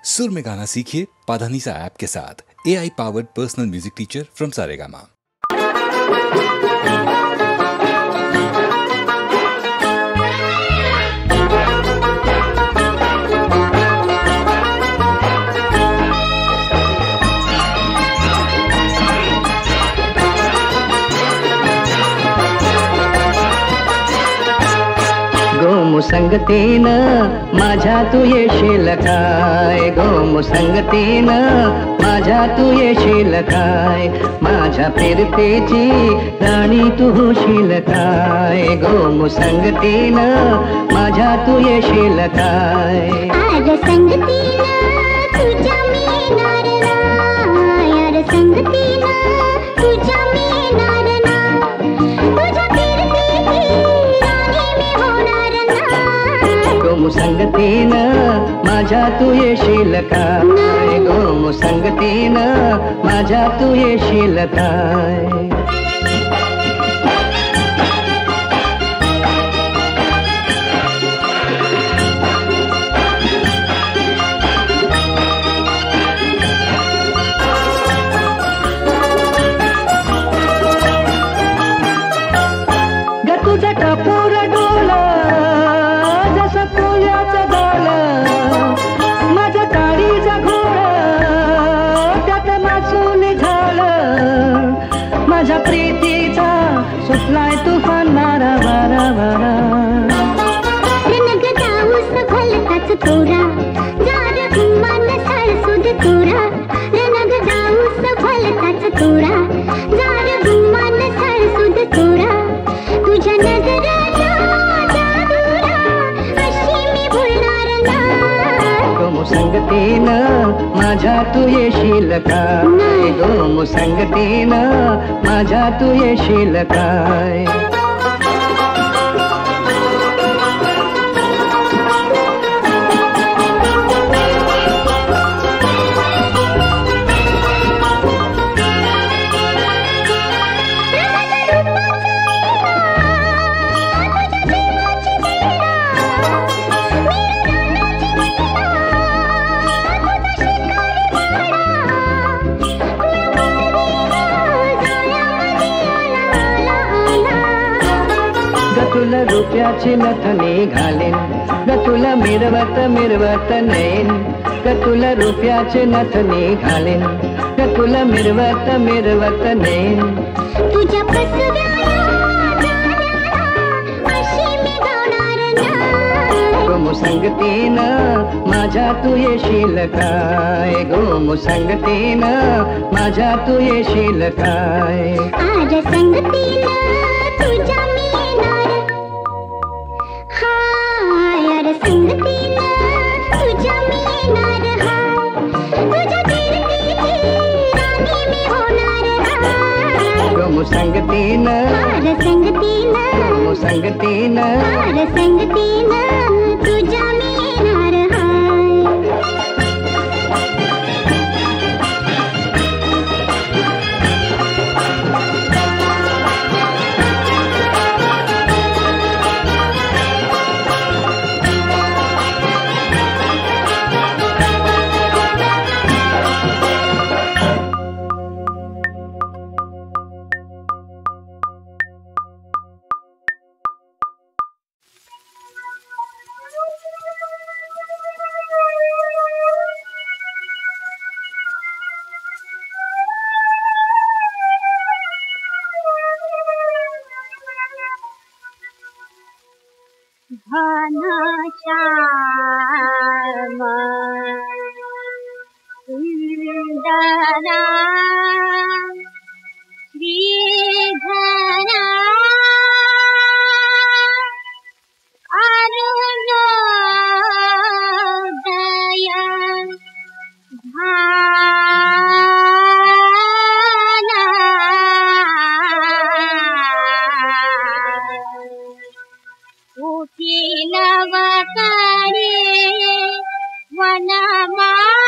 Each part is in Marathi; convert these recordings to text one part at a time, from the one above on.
सुर में गाना सीखिए पाधानीसा ऐप के साथ। AI powered personal music teacher from Saregama. गोमुसंगतीनं माझ्या तू येशील काय, गोमुसंगतीनं माझ्या तू येशील काय, माझ्या फिरतेची राणी तू होशील काय, गोमुसंगतीनं माझ्या तू येशील काय. आज संगतीनं तुझ्या मी येणार ना, यार संगतीनं तुझ्या मी येणार ना, तुझ्या फिरतेची राणी मी होणार ना. गोमुसंगतीनं माझ्या तू येशील काय, गोमुसंगतीनं माझ्या तू येशील काय. तुझा कापूर डोला जसा फुलाचा डोला, माझा काळीचा घोडा त्यात मासून झालं, माझ्या प्रीतीचा सुटलाय तुफान मारा मारा मारा. रनग जाऊस भलताच तोरा, जार घुमान साळसुद तोरा, रनग जाऊस भलताच तोरा, जार घुमान साळसुद तोरा. तुझ्या नजरेचा जादूरा अशी मी भुलणार ना. गोमुसंगतीनं माझ्या तू येशील काय, गोमुसंगतीनं माझ्या तू येशील काय. तुला रुपयाची नथनी घालेन, ग तुला मिरवत मिरवत नेन, ग तुला रुपयाची नथनी घालेन, ग तुला मिरवत मिरवत नेन. तुझ्या फसव्याला जाण्याला अशी मी गाणार ना. गोमुसंगतीनं माझ्या तू येशील काय, गोमुसंगतीनं माझ्या तू येशील काय. आज संगतीनं तुझ्या मी येणार, हाय यार संगतीनं तुझ्या मी येणार, हाय तुझ्या फिरतीची राणी मी होणार हाय. गोमुसंगतीनं हार संगतीनं, गोमुसंगतीनं हार संगतीनं तुझ्या मी येणार हाय. घनश्याम सुंदरा श्रीधरा अरुणोदय भाना उठिल वकरे वनमाळी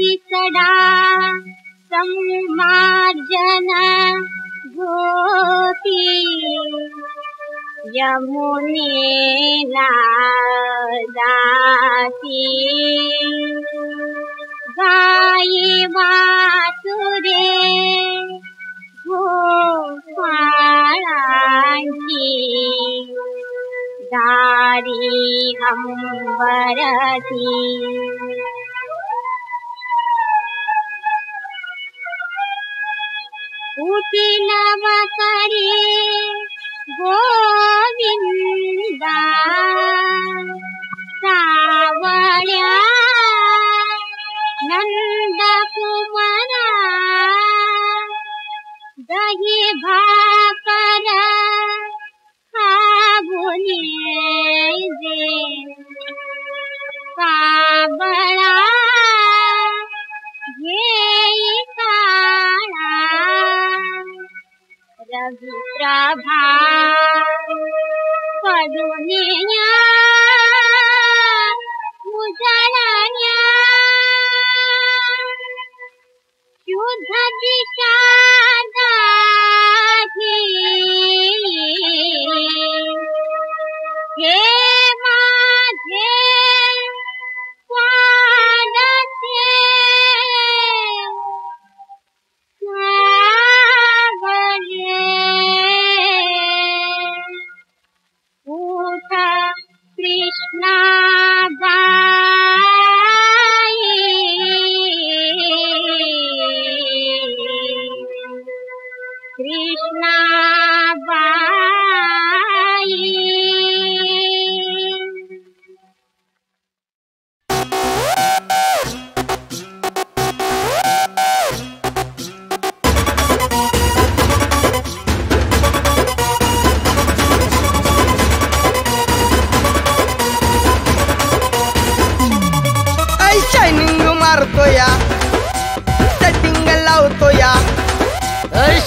विसडा संमार्जन गोपी यमुनेला जाती गाई वासुरे गोपाळांची दारी अंबरती उठील वकरी गोविंदा सावळ्या नंदकुमारा दही भाकर खाबुने दे काबळा घेई काळा रवी प्रभा पडुनिया उजळण्या शुद्ध दिशा हे माझे स्वागते उठ कृष्णाबाई कृष्णाबाई शायनिंग मारतो या सेटिंग लावतो या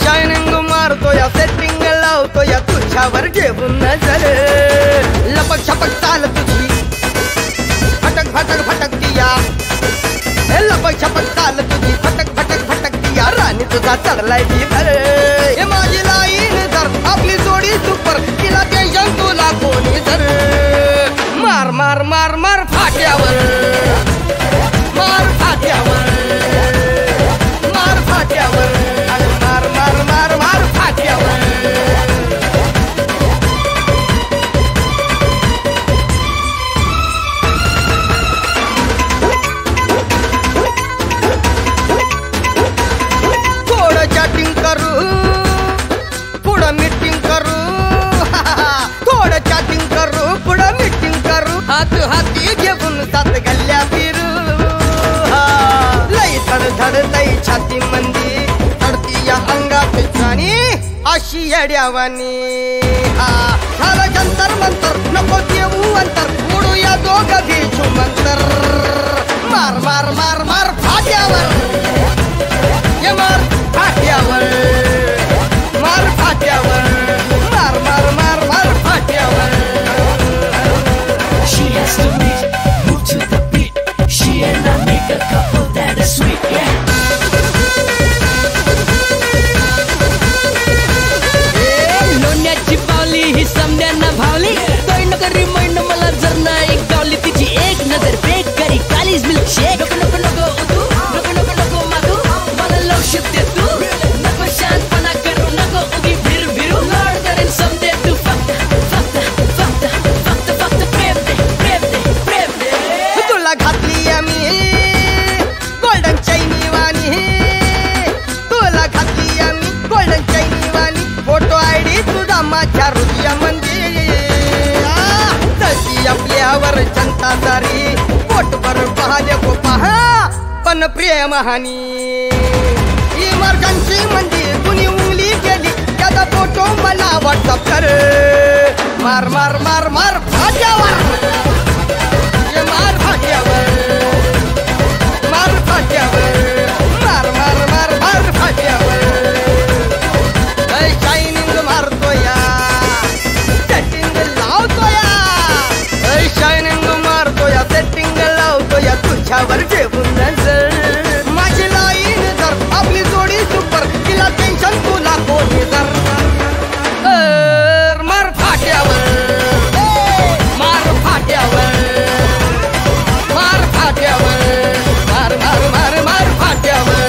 शायनिंग मारतो या सेटिंग लावतो या तुझ्यावर घेऊन नजर लपक छपक चाल तुझी फटक फटक फटकती या लपक छपक चाल तुझी फटक फटक फटकती या राणी तुझा चढलाय जीवर हे माझी लाईन धर आपली जोडी सुपर तिला टेन्शन तुला कोणी धर मार मार मार मार फाट्यावर मार फाट्यावर मार फाट्यावर मार मार मार मार फाट्यावर थोडं चॅटिंग करू पुढं मीटिंग करू थोडं चॅटिंग करू पुढं मीटिंग करू हात हाती घेऊन सात गल्ल्या फिरू लई धड लई छाती मंदी चढती या अंगात जाणी अशी येड्यावानी झालं जंतर मंतर नको देऊ अंतर उडूया दोघं घेऊ मंतर मार मार मार मार फाट्यावर ये मार फाट्यावर मार फाट्यावर मार मार मार मार फाट्यावर She has to move to the beat. She and I make a couple that is sweet, yeah. लोण्याची पावली ही समद्यांना भावली काही नका रिमाइंड मला जर नाही गावली तिची एक नजर ब्रेक करी कालीज मिल्क शेक नको नको नको उतू नको नको नको मातू मला लव शिफ्ट तू नको शांतपणा करू नको उगी भिर भिरू लॉर्ड करेन समदे तू फक्त फक्त फक्त फक्त फक्त प्रेम दे प्रेम दे प्रेम दे तुला घातली आम्ही गोल्डन चैनी वाणी तुला घातली आम्ही गोल्डन चैनी वाणी फोटो आयडी तुझा माझ्या हृदयामध्ये तशी आपल्यावर जनता सारी पोटभर पाहले को पहा पण प्रेम हानी इमर्जन्सी म्हणजे कुणी उंगली केली त्याचा फोटो मला व्हॉट्सअप कर मार मार मार मार फाट्यावर मार फाट्यावर मार फाट्यावर मार मार मार मार फाट्यावर शायनिंग मारतो या सेटिंग लावतो या शायनिंग मारतो या सेटिंग लावतो या तुझ्यावर घेऊन नजर माझी लाईन जर आपली जोडी सुपर तिला टेन्शन तुला कोणी जर मार फाट्यावर मार फाट्यावर मार फाट्यावर मार मार मार मार फाट्यावर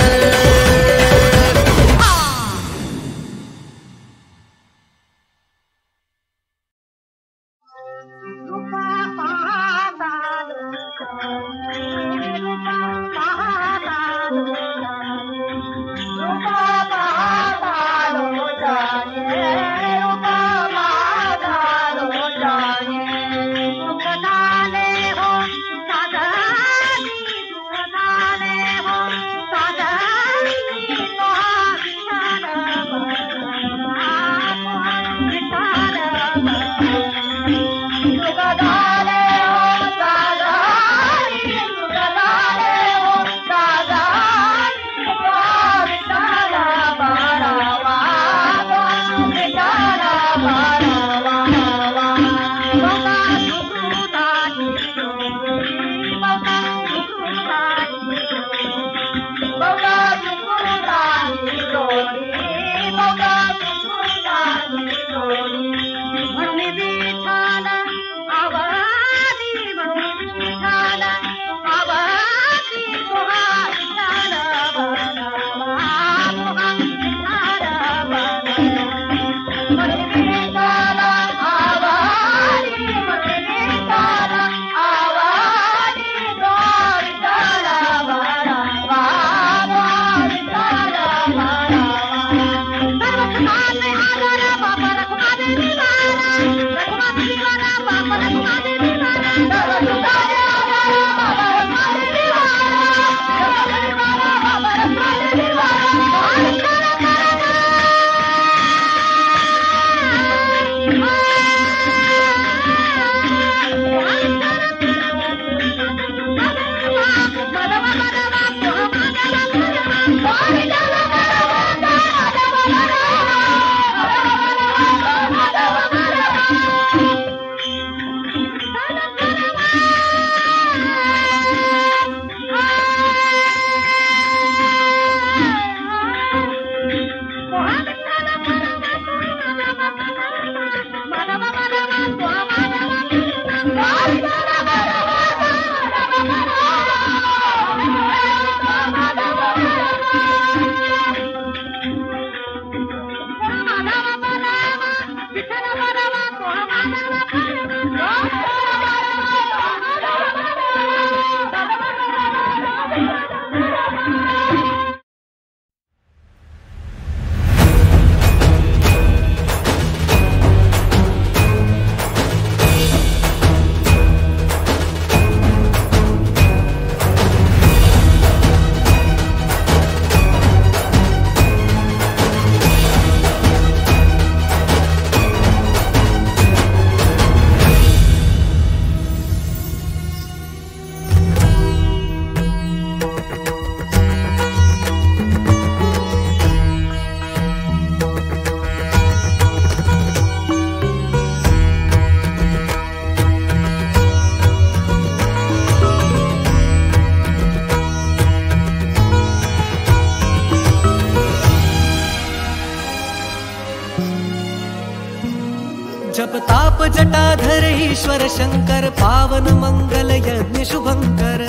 जप ताप जटाधर ईश्वर शंकर पावन मंगल यज्ञ शुभंकर।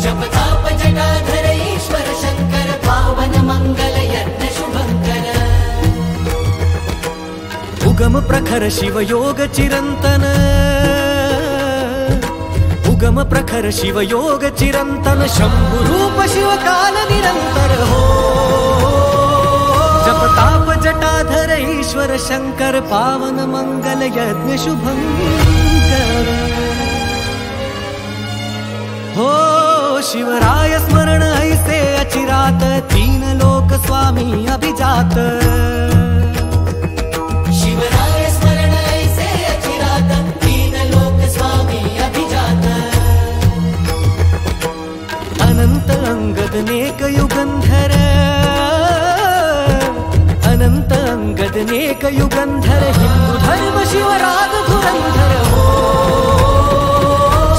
जप ताप जटाधर ईश्वर शंकर पावन मंगल यज्ञ शुभंकर। उगम प्रखर शिव योग चिरंतन, उगम प्रखर शिव योग चिरंतन शंभु रूप शिव काल निरंतर हो। जप ताप जटाधर ईश्वर शंकर पावन मंगल यज्ञ शुभंकर। हो शिवराय स्मरण ऐसे अचिरात तीन लोक स्वामी अभिजात। शिवराय स्मरण ऐसे अचिरात तीन लोक स्वामी अभिजात। अनंत अंगद नेक युगंधर, अनंत अंगद नेक युगंधर हिंदू धर्म शिवराग धुरंधर हो।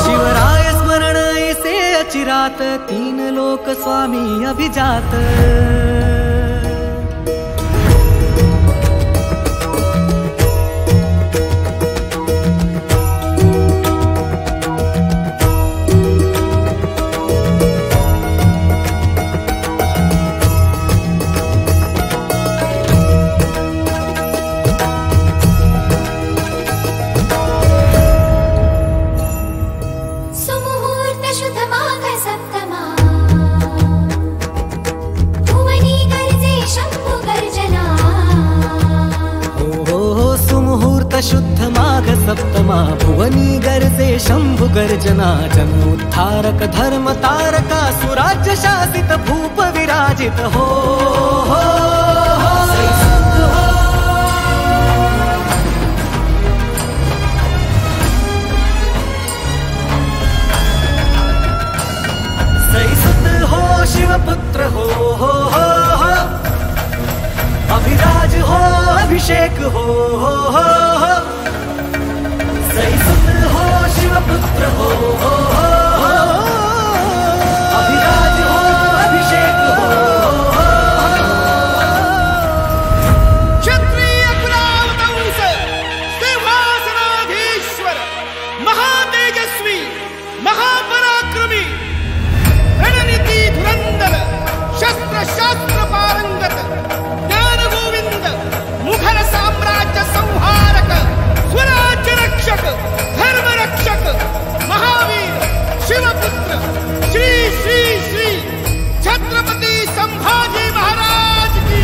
शिवराय स्मरण ऐसे चिरात तीन लोक स्वामी अभिजात शुद्ध माघ सप्तमा भुवनी गर्जे शंभु गर्जना जन्मोद्धारक धर्म तारका सुराज्य शासित भूप विराजित हो, सैसुत हो शिवपुत्र हो, अभिराज हो अभिषेक हो, सैसुत हो शिवपुत्र हो, अभिराज हो अभिषेक हो। क्षत्रिय कुलावतंस सिंहासनाधीश्वर महातेजस्वी महापराक्रमी रणनीति धुरंधर शस्त्र शास्त्र पारंगत मुघल साम्राज्य संहारक स्वराज्य रक्षक धर्म रक्षक महावीर शिवपुत्र श्री श्री श्री छत्रपति संभाजी महाराज की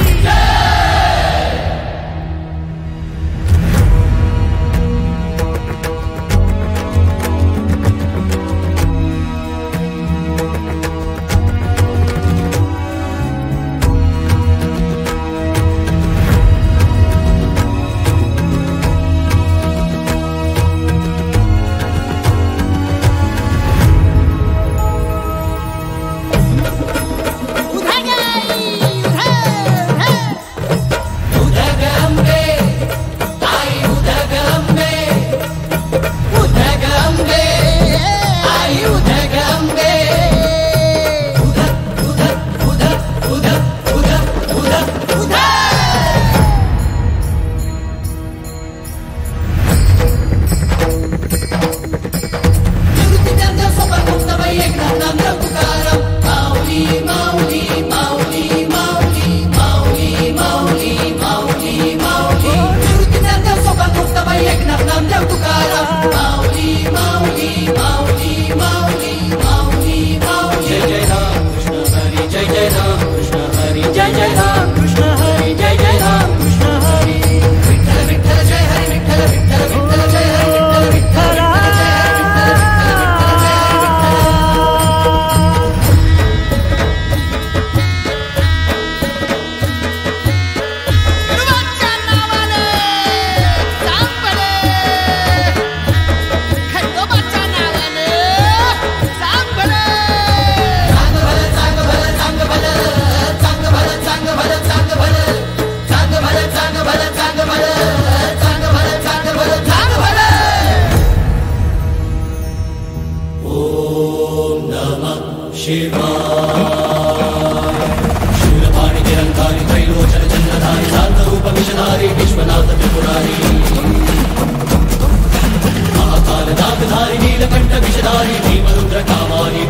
महाकाल नागधारी नीलकंठ विषधारी भीमरुद्र कामारी